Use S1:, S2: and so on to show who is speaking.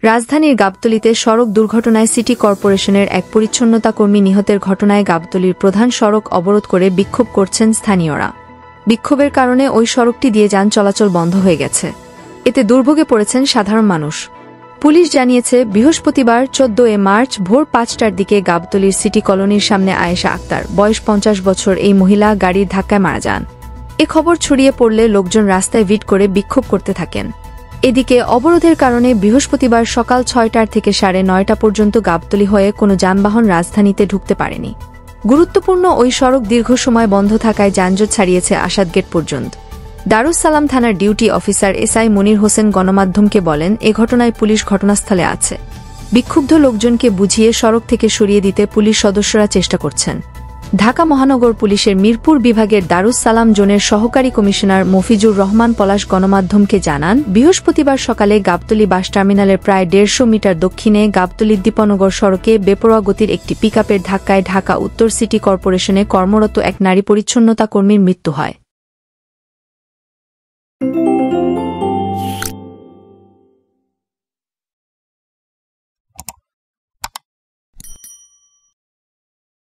S1: রাজধানীর গাবতলীতে সড়ক দুর্ঘটনায় সিটি কর্পোরেশনের এক পরিচ্ছন্নতা কর্মী নিহতের ঘটনায় গাবতলীর প্রধান সড়ক অবরোধ করে বিক্ষোভ করছেন স্থানীয়রা। বিক্ষোভের কারণে ওই সড়কটি দিয়ে যান চলাচল বন্ধ হয়ে গেছে। এতে দুর্ভোগে পড়েছেন সাধারণ মানুষ। পুলিশ জানিয়েছে, বৃহস্পতিবার 14 মার্চ ভোর 5টার দিকে গাবতলীর সিটি কলোনির সামনে আয়েশা আক্তার, বয়স 50 বছর এই মহিলা গাড়ির ধাক্কায় মারা যান। এ খবর ছড়িয়ে পড়লে লোকজন রাস্তায় ভিড় করে বিক্ষোভ করতে থাকেন। এদিকে অবরোধের কারণে বৃহস্পতিবার সকাল 6টা থেকে 9:30 পর্যন্ত গাবতলী হয়ে কোনো যানবাহন রাজধানীতে ঢুকতে পারেনি। গুরুত্বপূর্ণ ওই সড়ক দীর্ঘ সময় বন্ধ থাকায় যানজট ছাড়িয়েছে আসাদ গেট পর্যন্ত। দারুস সালাম থানার duty officer SI Monir Hossain গণমাধ্যমকে বলেন, এ ঘটনায় পুলিশ ঘটনাস্থলে আছে। বিক্ষুব্ধ লোকজনকে বুঝিয়ে সড়ক থেকে সরিয়ে দিতে পুলিশ সদস্যরা চেষ্টা করছেন। ঢাকা মহানগর পুলিশের মিরপুর বিভাগের দারুস সালাম জোনের সহকারী কমিশনার মফিজুর রহমান পলাশ গণমাধ্যমকে জানান, বৃহস্পতিবার সকালে গাবতলী বাস টার্মিনালের প্রায় 150 মিটার দক্ষিণে গাবতলী দীপনগর সড়কে বেপরোয়া গতির একটি পিকআপের ধাক্কায় ঢাকা উত্তর সিটি কর্পোরেশনে কর্মরত এক নারী পরিচ্ছন্নতা কর্মীর মৃত্যু হয়।